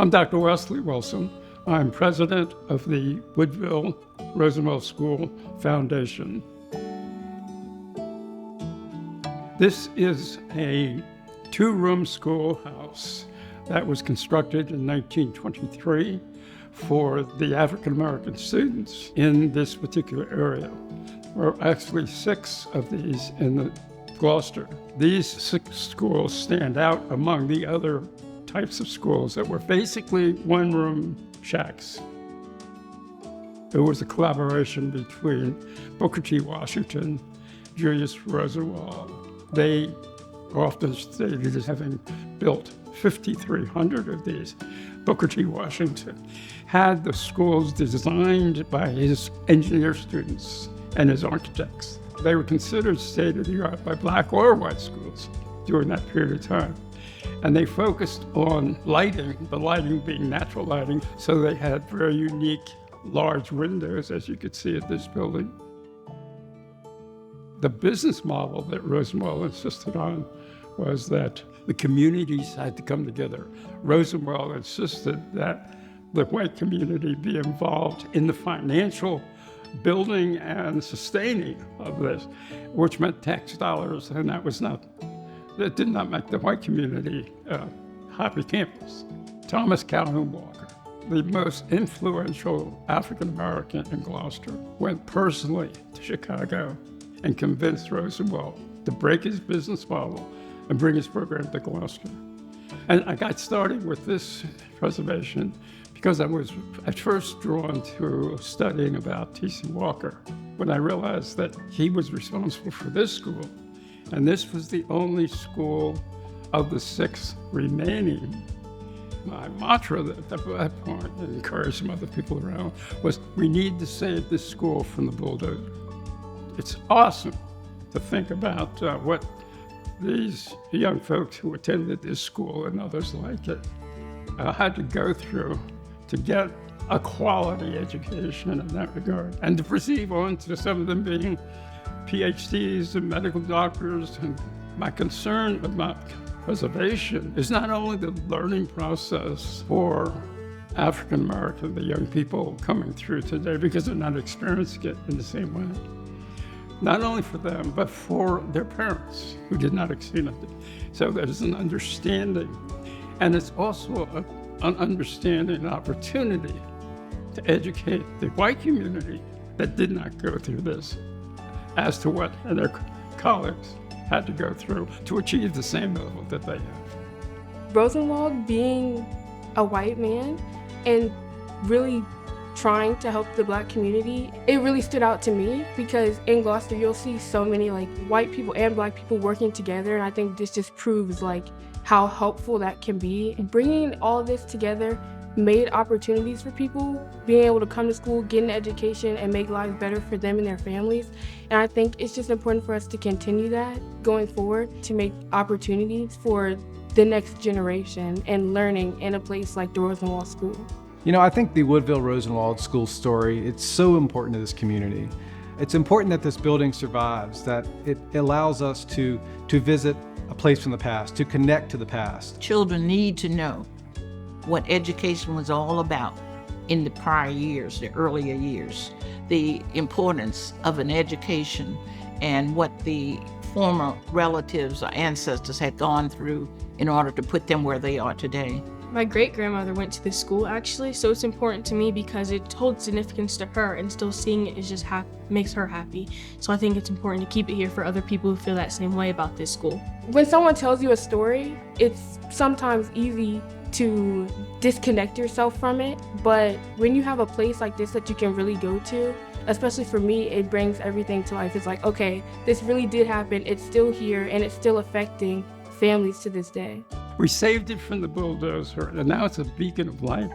I'm Dr. Wesley Wilson. I'm president of the Woodville Rosenwald School Foundation. This is a two-room schoolhouse that was constructed in 1923 for the African-American students in this particular area. There are actually 6 of these in Gloucester. These 6 schools stand out among the other types of schools that were basically one-room shacks. It was a collaboration between Booker T. Washington, Julius Rosenwald. They often stated as having built 5,300 of these. Booker T. Washington had the schools designed by his engineer students and his architects. They were considered state-of-the-art by black or white schools during that period of time. And they focused on lighting, the lighting being natural lighting, so they had very unique large windows, as you could see at this building. The business model that Rosenwald insisted on was that the communities had to come together. Rosenwald insisted that the white community be involved in the financial building and sustaining of this, which meant tax dollars, and that did not make the white community happy campus. Thomas Calhoun Walker, the most influential African-American in Gloucester, went personally to Chicago and convinced Rosenwald to break his business model and bring his program to Gloucester. And I got started with this preservation because I was at first drawn to studying about T.C. Walker when I realized that he was responsible for this school. And this was the only school of the 6 remaining. My mantra at that point, and encourage some other people around, was we need to save this school from the bulldozer. It's awesome to think about what these young folks who attended this school and others like it had to go through to get a quality education in that regard, and to proceed on to some of them being PhDs and medical doctors. And my concern about preservation is not only the learning process for African American, the young people coming through today, because they're not experiencing it in the same way. Not only for them, but for their parents who did not experience it. So there's an understanding, and it's also an understanding and opportunity to educate the white community that did not go through this as to what their colleagues had to go through to achieve the same level that they have. Rosenwald being a white man and really trying to help the black community, it really stood out to me because in Gloucester you'll see so many white people and black people working together, and I think this just proves how helpful that can be. And bringing all this together made opportunities for people, being able to come to school, get an education, and make lives better for them and their families. And I think it's just important for us to continue that going forward, to make opportunities for the next generation and learning in a place like the Rosenwald School. You know, I think the Woodville Rosenwald School story, it's so important to this community. It's important that this building survives, that it allows us to visit a place from the past, to connect to the past. Children need to know what education was all about in the prior years, the earlier years, the importance of an education and what the former relatives or ancestors had gone through in order to put them where they are today. My great-grandmother went to this school actually, so it's important to me because it holds significance to her, and still seeing it is just makes her happy. So I think it's important to keep it here for other people who feel that same way about this school. When someone tells you a story, it's sometimes easy to disconnect yourself from it, but when you have a place like this that you can really go to, especially for me, it brings everything to life. It's like, okay, this really did happen, it's still here, and it's still affecting families to this day. We saved it from the bulldozer, and now it's a beacon of light.